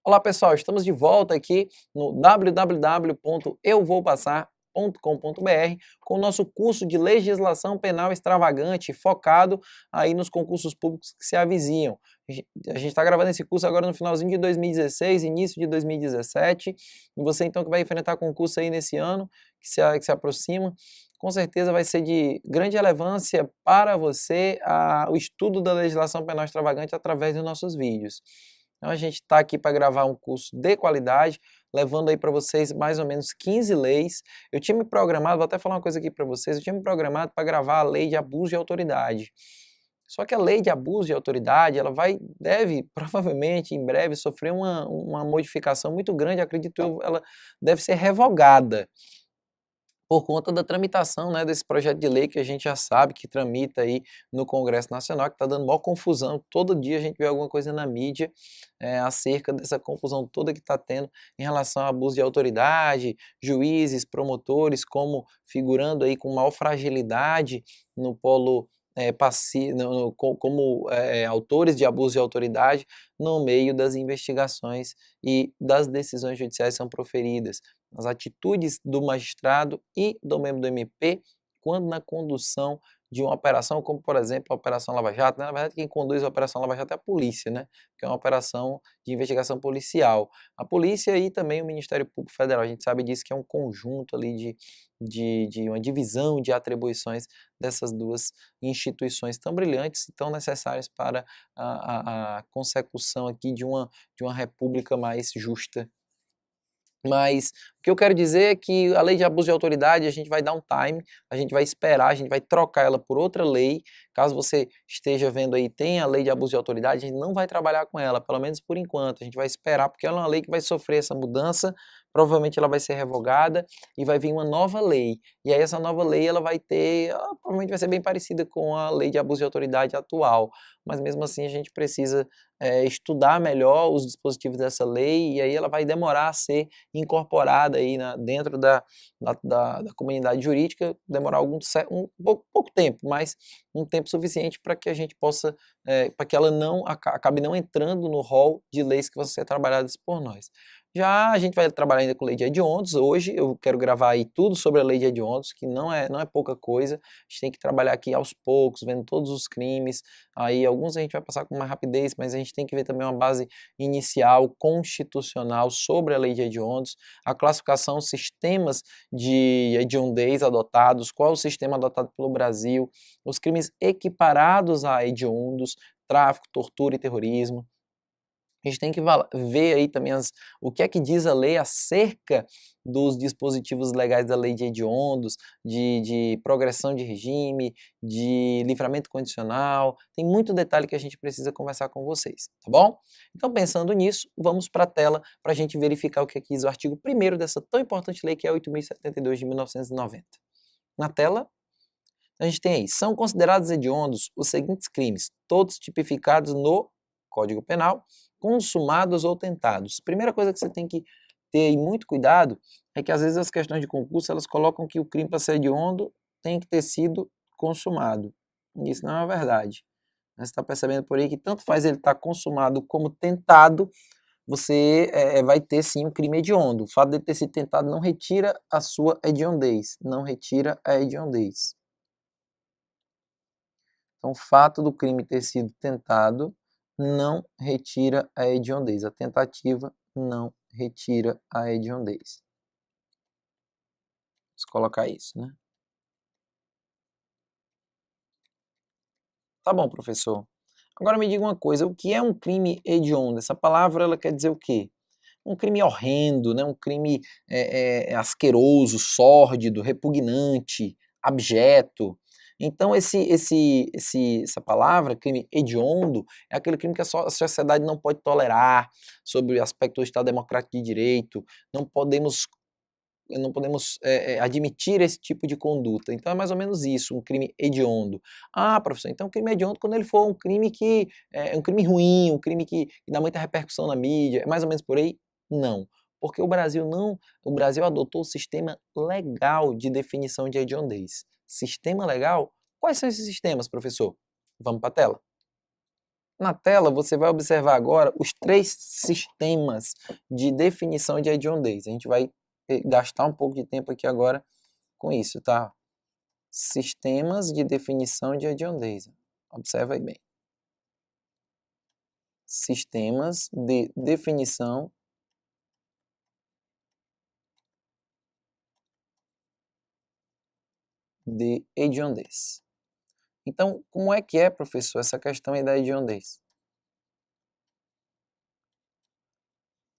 Olá pessoal, estamos de volta aqui no www.euvoupassar.com.br com o nosso curso de Legislação Penal Extravagante, focado aí nos concursos públicos que se avizinham. A gente está gravando esse curso agora no finalzinho de 2016, início de 2017, e você então que vai enfrentar concurso aí nesse ano, que se aproxima, com certeza vai ser de grande relevância para você o estudo da legislação penal extravagante através dos nossos vídeos. Então a gente está aqui para gravar um curso de qualidade, levando aí para vocês mais ou menos 15 leis. Eu tinha me programado, vou até falar uma coisa aqui para vocês, eu tinha me programado para gravar a lei de abuso de autoridade. Só que a lei de abuso de autoridade, ela deve, provavelmente, em breve, sofrer uma modificação muito grande, acredito eu, ela deve ser revogada por conta da tramitação, né, desse projeto de lei que a gente já sabe que tramita aí no Congresso Nacional, que está dando maior confusão. Todo dia a gente vê alguma coisa na mídia acerca dessa confusão toda que está tendo em relação ao abuso de autoridade, juízes, promotores, como figurando aí com maior fragilidade no polo como autores de abuso de autoridade no meio das investigações e das decisões judiciais que são proferidas, as atitudes do magistrado e do membro do MP quando na condução de uma operação, como por exemplo a Operação Lava Jato, né? Na verdade quem conduz a Operação Lava Jato é a polícia, né? Que é uma operação de investigação policial. A polícia e também o Ministério Público Federal, a gente sabe disso que é um conjunto ali de uma divisão de atribuições dessas duas instituições tão brilhantes e tão necessárias para a consecução aqui de uma república mais justa. Mas o que eu quero dizer é que a lei de abuso de autoridade, a gente vai dar um time, a gente vai esperar, a gente vai trocar ela por outra lei. Caso você esteja vendo aí, tem a lei de abuso de autoridade, a gente não vai trabalhar com ela, pelo menos por enquanto. A gente vai esperar, porque ela é uma lei que vai sofrer essa mudança, provavelmente ela vai ser revogada e vai vir uma nova lei. E aí essa nova lei, provavelmente vai ser bem parecida com a lei de abuso de autoridade atual. Mas mesmo assim a gente precisa estudar melhor os dispositivos dessa lei e aí ela vai demorar a ser incorporada aí dentro da comunidade jurídica, demorar pouco tempo, mas um tempo suficiente para que a gente possa, para que ela não acabe não entrando no rol de leis que vão ser trabalhadas por nós. Já a gente vai trabalhar ainda com lei de hediondos. Hoje eu quero gravar aí tudo sobre a lei de hediondos, que não é pouca coisa. A gente tem que trabalhar aqui aos poucos, vendo todos os crimes. Aí alguns a gente vai passar com mais rapidez, mas a gente tem que ver também uma base inicial, constitucional sobre a lei de hediondos, a classificação, os sistemas de hediondez adotados, qual é o sistema adotado pelo Brasil, os crimes equiparados a hediondos, tráfico, tortura e terrorismo. A gente tem que ver aí também o que é que diz a lei acerca dos dispositivos legais da lei de hediondos, de progressão de regime, de livramento condicional. Tem muito detalhe que a gente precisa conversar com vocês, tá bom? Então, pensando nisso, vamos para a tela para a gente verificar o que é que diz o artigo 1º dessa tão importante lei que é 8.072 de 1990. Na tela, a gente tem aí, são considerados hediondos os seguintes crimes, todos tipificados no Código Penal, consumados ou tentados. Primeira coisa que você tem que ter aí muito cuidado é que às vezes as questões de concurso elas colocam que o crime para ser hediondo tem que ter sido consumado. Isso não é verdade. Você está percebendo por aí que tanto faz ele estar consumado como tentado, você vai ter sim um crime hediondo. O fato de ele ter sido tentado não retira a sua hediondez, não retira a hediondez. Então, o fato do crime ter sido tentado não retira a hediondez. A tentativa não retira a hediondez. Vamos colocar isso, né? Tá bom, professor. Agora me diga uma coisa, o que é um crime hediondo? Essa palavra ela quer dizer o quê? Um crime horrendo, né? Um crime asqueroso, sórdido, repugnante, abjeto. Então, essa palavra, crime hediondo, é aquele crime que a sociedade não pode tolerar, sobre o aspecto do Estado Democrático de Direito. Não podemos admitir esse tipo de conduta. Então, é mais ou menos isso, um crime hediondo. Ah, professor, então o crime hediondo quando ele for um crime que é um crime ruim, um crime que dá muita repercussão na mídia, é mais ou menos por aí? Não. Porque o Brasil adotou o sistema legal de definição de hediondez. Sistema legal? Quais são esses sistemas, professor? Vamos para a tela. Na tela, você vai observar agora os 3 sistemas de definição de hediondez. A gente vai gastar um pouco de tempo aqui agora com isso, tá? Sistemas de definição de hediondez. Observa aí bem. Sistemas de definição de hediondez. Então, como é que é, professor, essa questão aí da hediondez?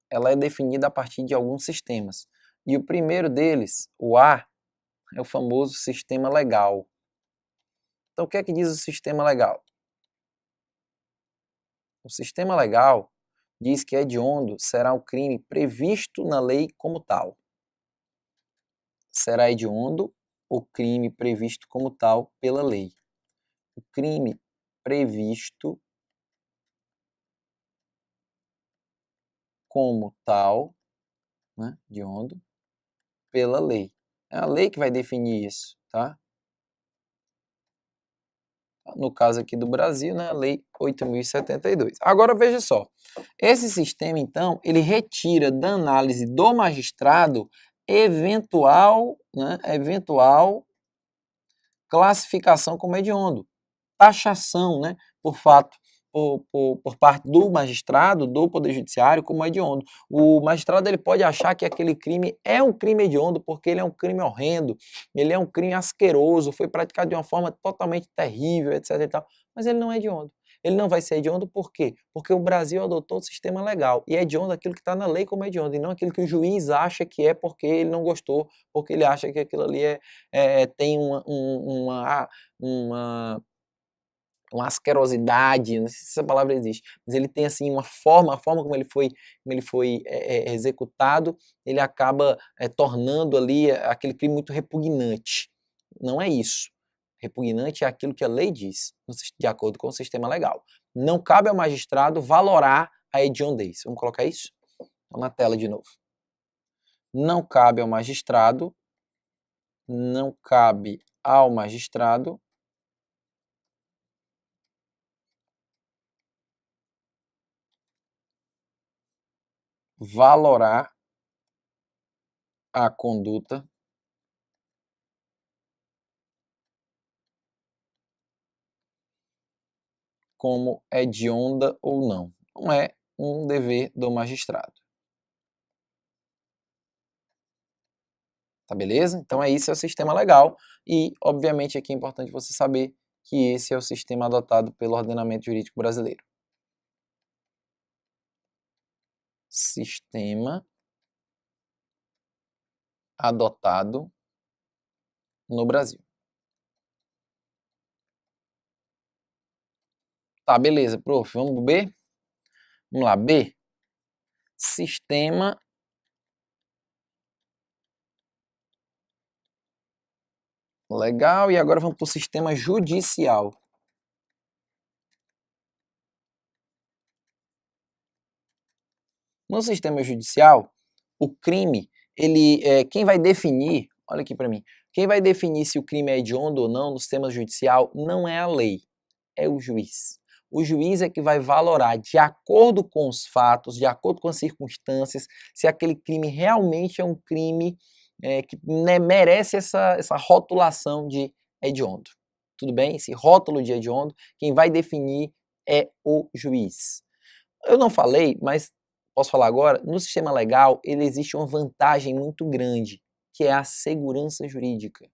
Ela é definida a partir de alguns sistemas. E o primeiro deles, o A, é o famoso sistema legal. Então, o que é que diz o sistema legal? O sistema legal diz que hediondo será um crime previsto na lei como tal. Será hediondo o crime previsto como tal pela lei. O crime previsto como tal, né, hediondo, pela lei. É a lei que vai definir isso, tá? No caso aqui do Brasil, né, a Lei 8.072. Agora veja só, esse sistema então, ele retira da análise do magistrado eventual classificação como hediondo, taxação, né, por fato, por parte do magistrado, do Poder Judiciário, como hediondo. O magistrado ele pode achar que aquele crime é um crime hediondo porque ele é um crime horrendo, ele é um crime asqueroso, foi praticado de uma forma totalmente terrível, etc. e tal, mas ele não é hediondo. Ele não vai ser hediondo por quê? Porque o Brasil adotou o sistema legal. E é hediondo aquilo que está na lei como hediondo, e não aquilo que o juiz acha que é porque ele não gostou, porque ele acha que aquilo ali tem uma asquerosidade, não sei se essa palavra existe, mas ele tem assim a forma como ele foi executado, ele acaba tornando ali aquele crime muito repugnante. Não é isso. Repugnante é aquilo que a lei diz, de acordo com o sistema legal. Não cabe ao magistrado valorar a hediondez. Vamos colocar isso? Então, na tela de novo. Não cabe ao magistrado valorar a conduta como hedionda ou não. Não é um dever do magistrado. Tá beleza? Então esse é o sistema legal e, obviamente, aqui é importante você saber que esse é o sistema adotado pelo ordenamento jurídico brasileiro. Sistema adotado no Brasil. Tá, beleza, prof. Vamos pro B? Vamos lá, B. Sistema legal. E agora vamos para o sistema judicial. No sistema judicial, o crime, quem vai definir, olha aqui para mim, quem vai definir se o crime é hediondo ou não no sistema judicial não é a lei, é o juiz. O juiz é que vai valorar, de acordo com os fatos, de acordo com as circunstâncias, se aquele crime realmente é um crime que merece essa rotulação de hediondo. Tudo bem? Esse rótulo de hediondo, quem vai definir é o juiz. Eu não falei, mas posso falar agora, no sistema legal, ele existe uma vantagem muito grande, que é a segurança jurídica.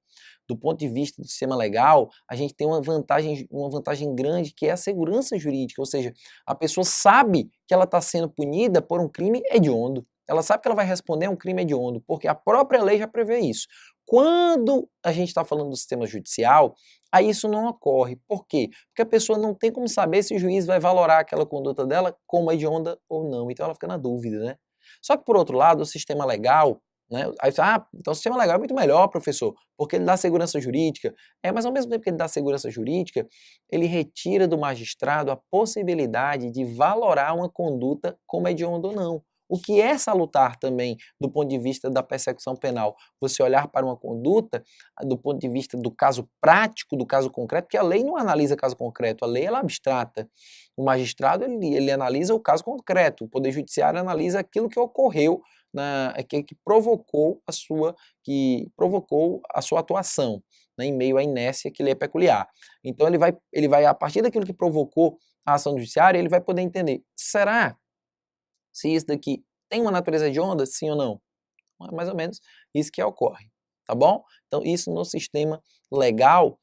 Do ponto de vista do sistema legal, a gente tem uma vantagem grande, que é a segurança jurídica, ou seja, a pessoa sabe que ela está sendo punida por um crime hediondo. Ela sabe que ela vai responder a um crime hediondo, porque a própria lei já prevê isso. Quando a gente está falando do sistema judicial, aí isso não ocorre. Por quê? Porque a pessoa não tem como saber se o juiz vai valorar aquela conduta dela como hedionda ou não. Então ela fica na dúvida, né? Só que, por outro lado, o sistema legal, né? Aí você, então o sistema legal é muito melhor, professor, porque ele dá segurança jurídica. Mas ao mesmo tempo que ele dá segurança jurídica, ele retira do magistrado a possibilidade de valorar uma conduta como hedionda ou não. O que é salutar também do ponto de vista da persecução penal? Você olhar para uma conduta do ponto de vista do caso prático, do caso concreto, porque a lei não analisa caso concreto, a lei ela é abstrata. O magistrado ele analisa o caso concreto, o Poder Judiciário analisa aquilo que ocorreu, que provocou a sua atuação, né, em meio à inércia que lhe é peculiar. Então ele vai, a partir daquilo que provocou a ação do judiciário, ele vai poder entender, será se isso daqui tem uma natureza hedionda, sim ou não? É mais ou menos isso que ocorre, tá bom? Então isso no sistema legal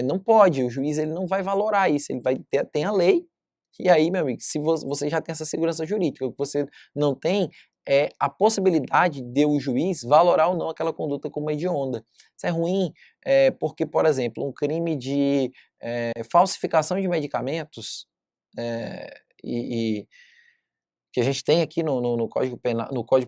não pode, o juiz ele não vai valorar isso, ele vai ter, tem a lei, e aí, meu amigo, se você já tem essa segurança jurídica, o que você não tem é a possibilidade de o juiz valorar ou não aquela conduta como hedionda. Isso é ruim, porque, por exemplo, um crime de falsificação de medicamentos, e que a gente tem aqui no Código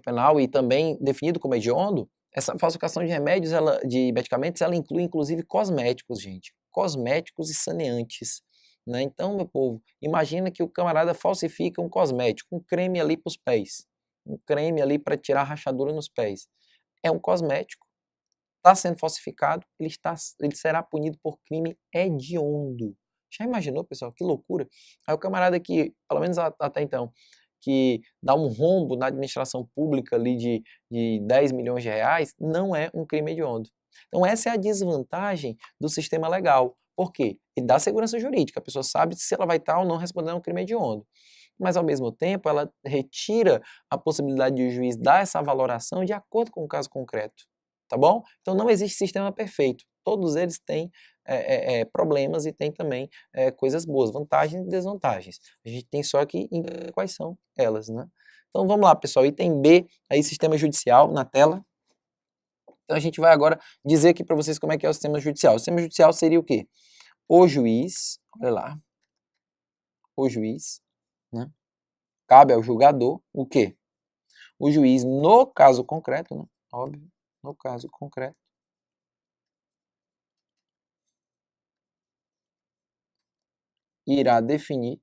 Penal e também definido como hediondo, essa falsificação de remédios, de medicamentos, ela inclui inclusive cosméticos, gente. Cosméticos e saneantes. Né? Então, meu povo, imagina que o camarada falsifica um cosmético, um creme ali para os pés. Um creme ali para tirar rachadura nos pés. É um cosmético, está sendo falsificado, ele será punido por crime hediondo. Já imaginou, pessoal? Que loucura. Aí o camarada que, pelo menos até então, que dá um rombo na administração pública ali de 10 milhões de reais, não é um crime hediondo. Então essa é a desvantagem do sistema legal. Por quê? Ele dá segurança jurídica, a pessoa sabe se ela vai estar ou não respondendo a um crime hediondo. Mas, ao mesmo tempo, ela retira a possibilidade de o juiz dar essa valoração de acordo com o caso concreto. Tá bom? Então não existe sistema perfeito. Todos eles têm problemas e têm também coisas boas, vantagens e desvantagens. A gente tem só que entender quais são elas, né? Então vamos lá, pessoal. Item B, aí sistema judicial na tela. Então a gente vai agora dizer aqui para vocês como é que é o sistema judicial. O sistema judicial seria o quê? O juiz, olha lá, o juiz, né? Cabe ao julgador o quê? O juiz, no caso concreto, né? Óbvio, no caso concreto, irá definir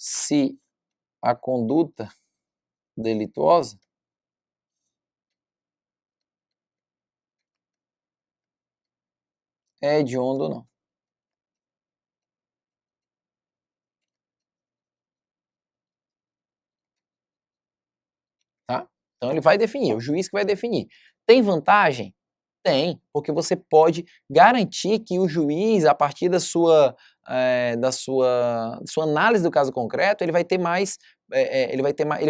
se a conduta delituosa é hedionda ou não. Tá? Então ele vai definir, o juiz que vai definir. Tem vantagem? Tem, porque você pode garantir que o juiz, a partir da sua análise do caso concreto, ele vai ter mais, ele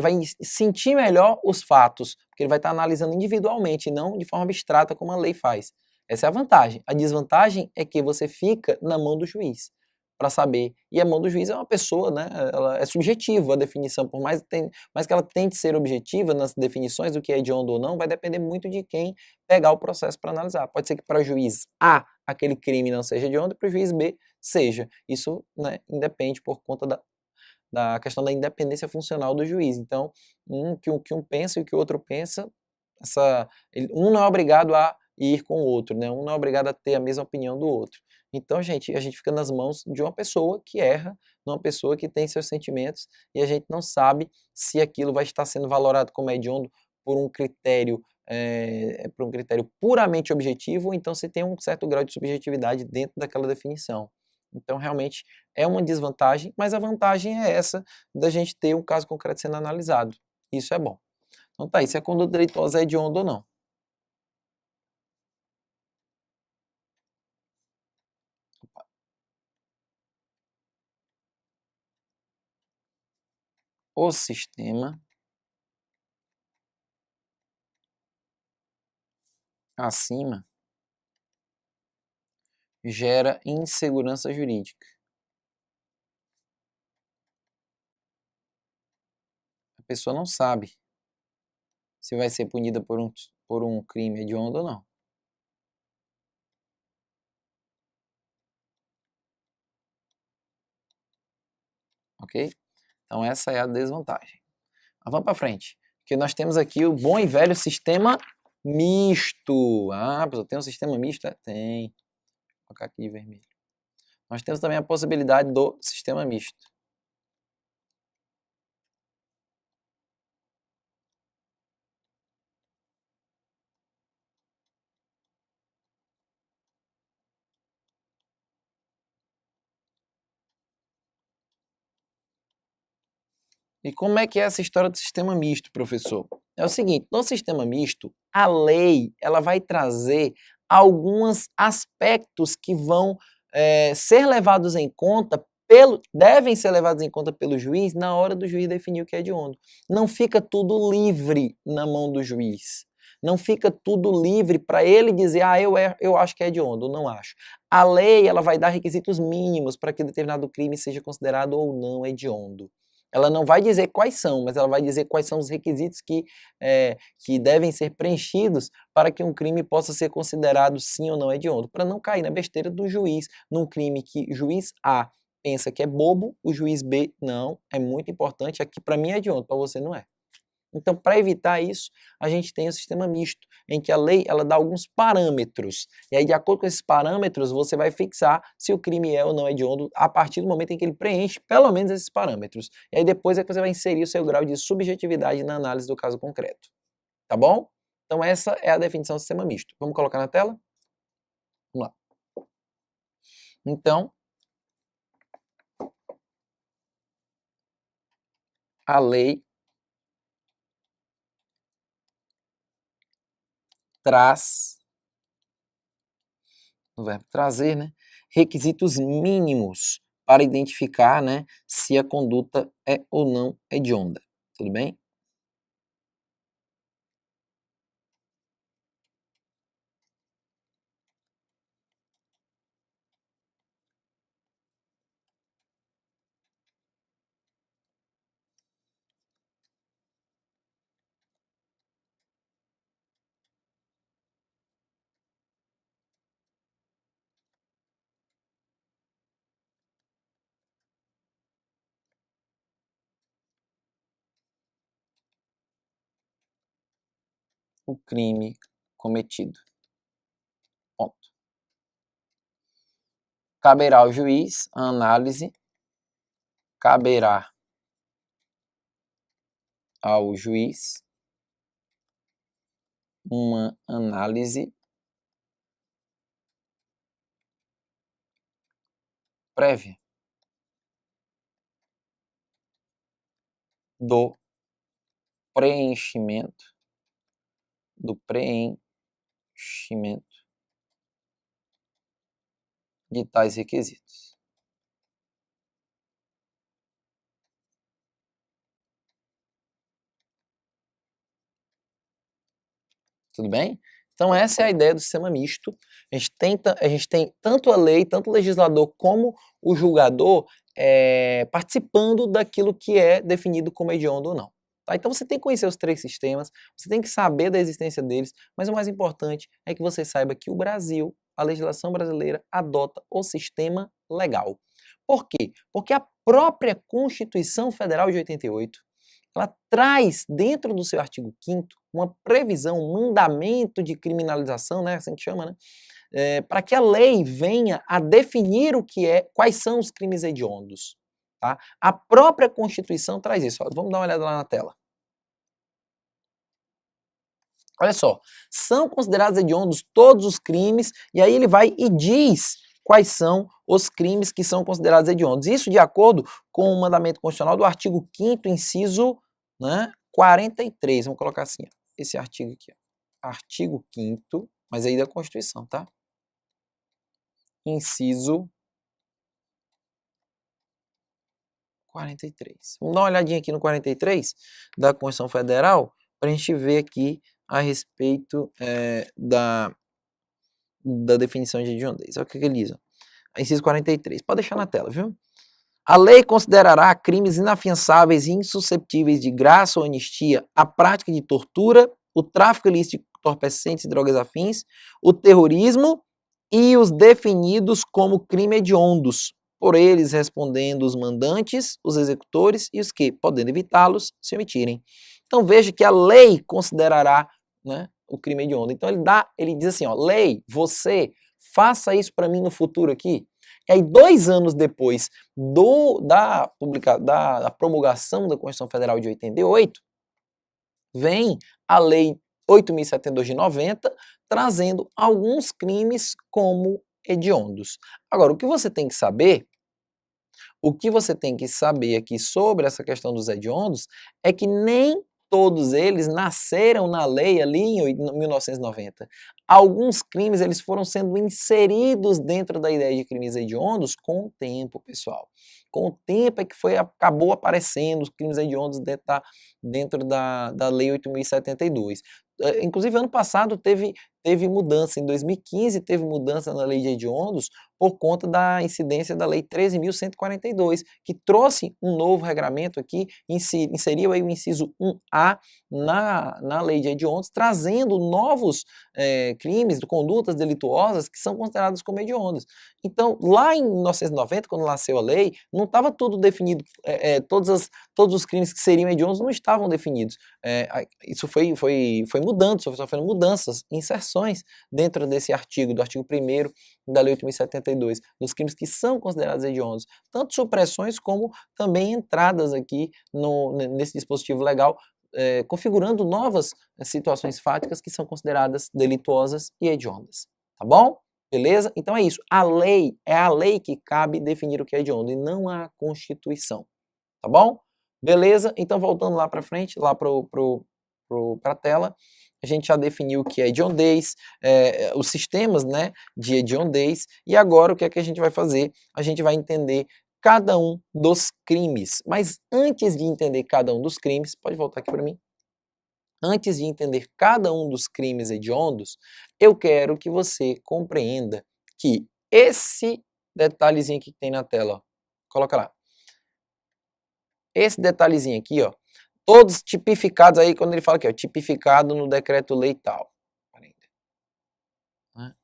vai sentir melhor os fatos, porque ele vai estar analisando individualmente, não de forma abstrata como a lei faz. Essa é a vantagem. A desvantagem é que você fica na mão do juiz para saber. E a mão do juiz é uma pessoa, né? Ela é subjetiva a definição, por mais que ela tente ser objetiva nas definições do que é hediondo ou não, vai depender muito de quem pegar o processo para analisar. Pode ser que para o juiz A aquele crime não seja hediondo e para o juiz B seja. Isso, né, independe por conta da questão da independência funcional do juiz. Então, o que um pensa e o que o outro pensa, um não é obrigado a ir com o outro, né? Um não é obrigado a ter a mesma opinião do outro. Então, gente, a gente fica nas mãos de uma pessoa que erra, de uma pessoa que tem seus sentimentos, e a gente não sabe se aquilo vai estar sendo valorado como hediondo por um critério puramente objetivo, ou então se tem um certo grau de subjetividade dentro daquela definição. Então, realmente, é uma desvantagem, mas a vantagem é essa da gente ter um caso concreto sendo analisado. Isso é bom. Então tá aí, se a conduta delituosa é hedionda ou não. O sistema acima gera insegurança jurídica. A pessoa não sabe se vai ser punida por um crime hediondo ou não. Ok? Então essa é a desvantagem. Mas vamos para frente. Porque nós temos aqui o bom e velho sistema misto. Ah, professor, tem um sistema misto? Tem. Vou colocar aqui de vermelho. Nós temos também a possibilidade do sistema misto. E como é que é essa história do sistema misto, professor? É o seguinte, no sistema misto, a lei ela vai trazer alguns aspectos que vão ser levados em conta devem ser levados em conta pelo juiz na hora do juiz definir o que é hediondo. Não fica tudo livre na mão do juiz. Não fica tudo livre para ele dizer, eu acho que é hediondo, ou não acho. A lei ela vai dar requisitos mínimos para que determinado crime seja considerado ou não hediondo. Ela não vai dizer quais são, mas ela vai dizer quais são os requisitos que devem ser preenchidos para que um crime possa ser considerado sim ou não hediondo, para não cair na besteira do juiz, num crime que o juiz A pensa que é bobo, o juiz B não, é muito importante, aqui para mim é hediondo, para você não é. Então, para evitar isso, a gente tem o sistema misto, em que a lei ela dá alguns parâmetros. E aí, de acordo com esses parâmetros, você vai fixar se o crime é ou não hediondo a partir do momento em que ele preenche pelo menos esses parâmetros. E aí depois é que você vai inserir o seu grau de subjetividade na análise do caso concreto. Tá bom? Então, essa é a definição do sistema misto. Vamos colocar na tela? Vamos lá. Então, a lei traz, o verbo trazer, né, requisitos mínimos para identificar, né, se a conduta é ou não hedionda. Tudo bem? O crime cometido. Ponto. Caberá ao juiz a análise, caberá ao juiz uma análise prévia do preenchimento de tais requisitos. Tudo bem? Então essa é a ideia do sistema misto. A gente tem tanto a lei, tanto o legislador como o julgador participando daquilo que é definido como hediondo ou não. Tá? Então você tem que conhecer os três sistemas, você tem que saber da existência deles, mas o mais importante é que você saiba que o Brasil, a legislação brasileira, adota o sistema legal. Por quê? Porque a própria Constituição Federal de 88, ela traz dentro do seu artigo 5º uma previsão, um mandamento de criminalização, né, assim que chama, né, para que a lei venha a definir quais são os crimes hediondos. Tá? A própria Constituição traz isso. Ó, vamos dar uma olhada lá na tela. Olha só, são considerados hediondos todos os crimes, e aí ele vai e diz quais são os crimes que são considerados hediondos. Isso de acordo com o mandamento constitucional do artigo 5º, inciso, né, 43. Vamos colocar assim, ó, esse artigo aqui. Ó. Artigo 5º, mas aí da Constituição, tá? Inciso 43. Vamos dar uma olhadinha aqui no 43 da Constituição Federal para a gente ver aqui a respeito da definição de hediondez. Olha o que ele diz. Inciso 43. Pode deixar na tela, viu? A lei considerará crimes inafiançáveis e insusceptíveis de graça ou anistia a prática de tortura, o tráfico ilícito de entorpecentes e drogas afins, o terrorismo e os definidos como crime hediondos, por eles respondendo os mandantes, os executores e os que, podendo evitá-los, se omitirem. Então veja que a lei considerará, né, o crime hediondo. Então ele diz assim, ó, lei, você faça isso para mim no futuro aqui. E aí 2 anos depois da promulgação da Constituição Federal de 88, vem a Lei 8.072 de 90, trazendo alguns crimes como hediondos. Agora, o que você tem que saber aqui sobre essa questão dos hediondos é que nem todos eles nasceram na lei ali em 1990. Alguns crimes eles foram sendo inseridos dentro da ideia de crimes hediondos com o tempo, pessoal. Com o tempo é que acabou aparecendo os crimes hediondos dentro da Lei 8.072. Inclusive, ano passado teve mudança, em 2015 teve mudança na lei de hediondos por conta da incidência da lei 13.142, que trouxe um novo regramento aqui, inseriu aí o inciso 1A na lei de hediondos, trazendo novos crimes, condutas delituosas que são consideradas como hediondas. Então, lá em 1990, quando nasceu a lei, não estava tudo definido, todos os crimes que seriam hediondos não estavam definidos. Isso foi mudando, sofrendo mudanças, inserções dentro desse artigo, do artigo 1º da Lei 8.072, dos crimes que são considerados hediondos, tanto supressões como também entradas aqui nesse dispositivo legal, configurando novas situações fáticas que são consideradas delituosas e hediondas, tá bom? Beleza? Então é isso, é a lei que cabe definir o que é hediondo e não a Constituição, tá bom? Beleza? Então voltando lá para frente, lá para a tela, a gente já definiu o que é hediondez, os sistemas, né, de hediondez, e agora o que é que a gente vai fazer? A gente vai entender cada um dos crimes. Mas antes de entender cada um dos crimes, pode voltar aqui para mim? Antes de entender cada um dos crimes hediondos, eu quero que você compreenda que esse detalhezinho que tem na tela, ó, coloca lá. Esse detalhezinho aqui, ó, todos tipificados aí, quando ele fala aqui, ó, tipificado no decreto-lei tal.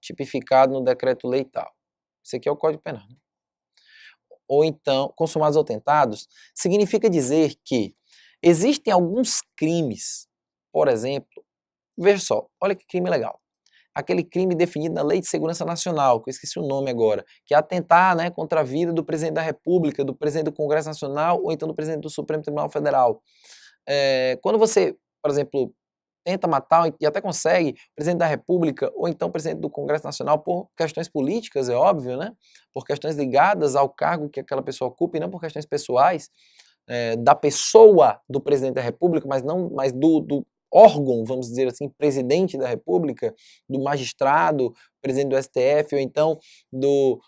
Tipificado no decreto-lei tal. Esse aqui é o Código Penal. Né? Ou então, consumados ou tentados, significa dizer que existem alguns crimes, por exemplo, veja só, olha que crime legal. Aquele crime definido na Lei de Segurança Nacional, que eu esqueci o nome agora, que é atentar, né, contra a vida do presidente da República, do presidente do Congresso Nacional ou então do presidente do Supremo Tribunal Federal. Quando você, por exemplo, tenta matar e até consegue o presidente da República ou então o presidente do Congresso Nacional por questões políticas, é óbvio, né? Por questões ligadas ao cargo que aquela pessoa ocupa e não por questões pessoais da pessoa do presidente da República, mas do órgão, vamos dizer assim, presidente da República, do magistrado, presidente do STF, ou então do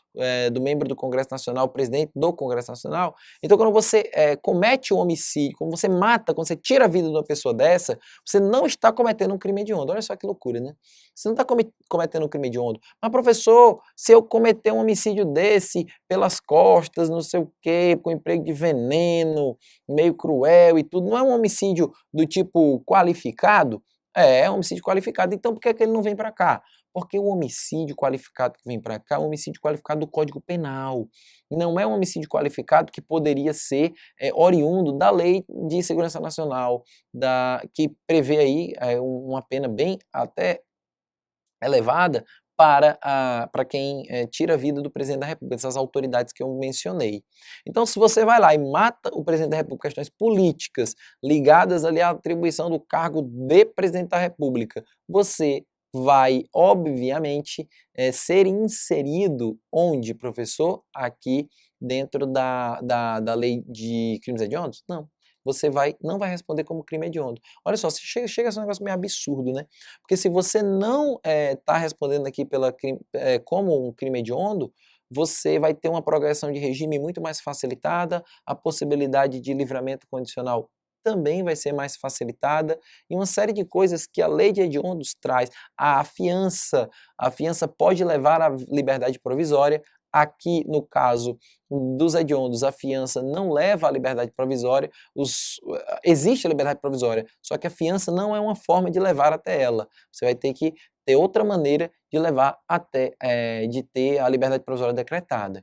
membro do Congresso Nacional, presidente do Congresso Nacional. Então, quando você comete um homicídio, quando você mata, quando você tira a vida de uma pessoa dessa, você não está cometendo um crime hediondo. Olha só que loucura, né? Você não está cometendo um crime hediondo. Mas, professor, se eu cometer um homicídio desse pelas costas, não sei o quê, com emprego de veneno, meio cruel e tudo, não é um homicídio do tipo qualificado? É um homicídio qualificado. Então, por que ele não vem para cá? Porque o homicídio qualificado que vem para cá é um homicídio qualificado do Código Penal. Não é um homicídio qualificado que poderia ser oriundo da Lei de Segurança Nacional, que prevê aí uma pena bem até elevada para quem tira a vida do presidente da República, essas autoridades que eu mencionei. Então, se você vai lá e mata o presidente da República, questões políticas ligadas ali à atribuição do cargo de presidente da República, você vai, obviamente, ser inserido onde, professor? Aqui dentro da lei de crimes hediondos? Não. Você não vai responder como crime hediondo. Olha só, chega a ser um negócio meio absurdo, né? Porque se você não está respondendo aqui como um crime hediondo, você vai ter uma progressão de regime muito mais facilitada, a possibilidade de livramento condicional também vai ser mais facilitada, e uma série de coisas que a lei de hediondos traz. A fiança pode levar à liberdade provisória. Aqui, no caso dos hediondos, a fiança não leva à liberdade provisória, existe a liberdade provisória, só que a fiança não é uma forma de levar até ela. Você vai ter que ter outra maneira de levar de ter a liberdade provisória decretada.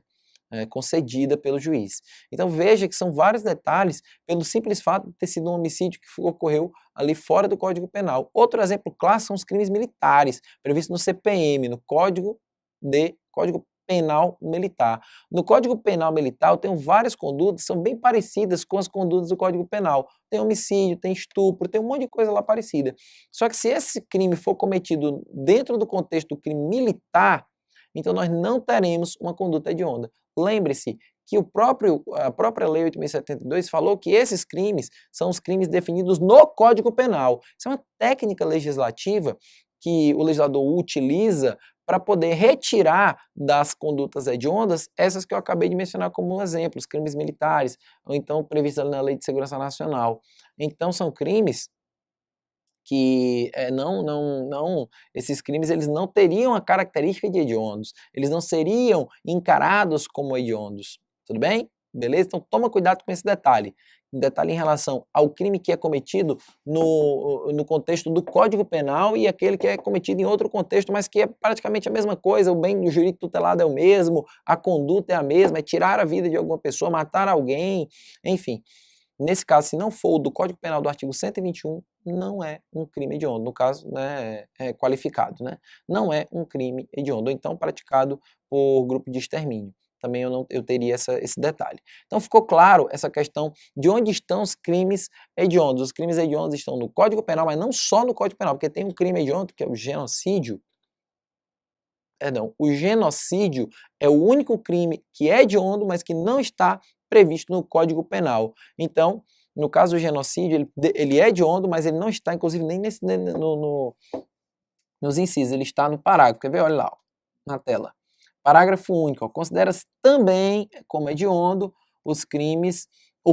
concedida pelo juiz. Então veja que são vários detalhes pelo simples fato de ter sido um homicídio que ocorreu ali fora do Código Penal. Outro exemplo clássico são os crimes militares, previstos no CPM, no Código Penal Militar. No Código Penal Militar eu tenho várias condutas que são bem parecidas com as condutas do Código Penal. Tem homicídio, tem estupro, tem um monte de coisa lá parecida. Só que se esse crime for cometido dentro do contexto do crime militar, então nós não teremos uma conduta hedionda. Lembre-se que a própria Lei 8.072 falou que esses crimes são os crimes definidos no Código Penal. Isso é uma técnica legislativa que o legislador utiliza para poder retirar das condutas hediondas essas que eu acabei de mencionar como um exemplo, os crimes militares, ou então previstos na Lei de Segurança Nacional. Então são crimes que esses crimes eles não teriam a característica de hediondos, eles não seriam encarados como hediondos, tudo bem? Beleza? Então toma cuidado com esse detalhe. Um detalhe em relação ao crime que é cometido no contexto do Código Penal e aquele que é cometido em outro contexto, mas que é praticamente a mesma coisa, o bem do jurídico tutelado é o mesmo, a conduta é a mesma, é tirar a vida de alguma pessoa, matar alguém, enfim. Nesse caso, se não for o do Código Penal do artigo 121, não é um crime hediondo, no caso, né, é qualificado, né? Não é um crime hediondo, ou então praticado por grupo de extermínio. Também eu teria esse detalhe. Então ficou claro essa questão de onde estão os crimes hediondos. Os crimes hediondos estão no Código Penal, mas não só no Código Penal, porque tem um crime hediondo que é o genocídio. O genocídio é o único crime que é hediondo, mas que não está previsto no Código Penal. Então, no caso do genocídio, ele é hediondo, mas ele não está, inclusive, nem nos incisos, ele está no parágrafo. Quer ver? Olha lá, ó, na tela. Parágrafo único. Considera-se também como hediondo o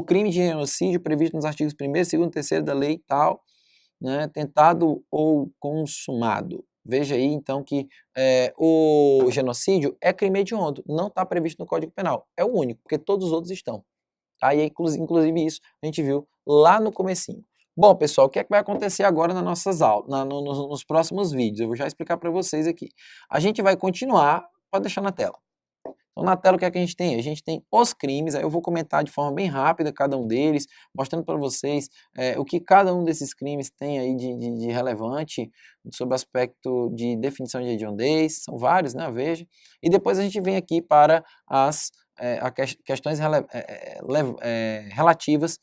crime de genocídio previsto nos artigos 1º, 2º, 3º da lei tal, né, tentado ou consumado. Veja aí, então, que o genocídio é crime hediondo, não está previsto no Código Penal. É o único, porque todos os outros estão. Tá? E inclusive isso a gente viu lá no comecinho. Bom, pessoal, o que é que vai acontecer agora nas nossas aulas, nos próximos vídeos? Eu vou já explicar para vocês aqui. A gente vai continuar, pode deixar na tela. Então, na tela, o que é que a gente tem? A gente tem os crimes, aí eu vou comentar de forma bem rápida cada um deles, mostrando para vocês o que cada um desses crimes tem aí de relevante sobre o aspecto de definição de hediondez, são vários, né, veja. E depois a gente vem aqui para as questões relativas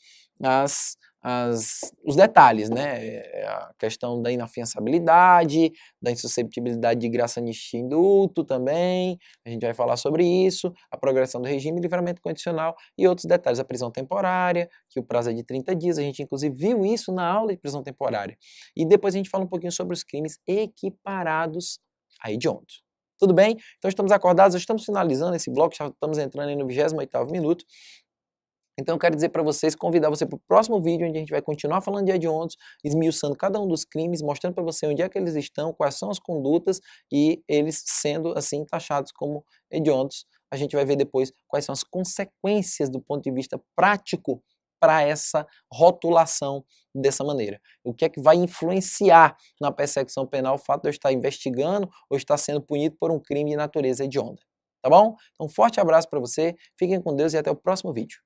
os detalhes, né? A questão da inafiançabilidade, da insusceptibilidade de graça, anistia e indulto também, a gente vai falar sobre isso, a progressão do regime, livramento condicional e outros detalhes, a prisão temporária, que o prazo é de 30 dias, a gente inclusive viu isso na aula de prisão temporária. E depois a gente fala um pouquinho sobre os crimes equiparados a hediondos. Tudo bem? Então estamos acordados, estamos finalizando esse bloco, já estamos entrando aí no 28º minuto. Então eu quero dizer para vocês, convidar você para o próximo vídeo, onde a gente vai continuar falando de hediondos, esmiuçando cada um dos crimes, mostrando para você onde é que eles estão, quais são as condutas e eles sendo assim taxados como hediondos. A gente vai ver depois quais são as consequências do ponto de vista prático para essa rotulação dessa maneira. O que é que vai influenciar na persecução penal o fato de eu estar investigando ou estar sendo punido por um crime de natureza hedionda. Tá bom? Então um forte abraço para você, fiquem com Deus e até o próximo vídeo.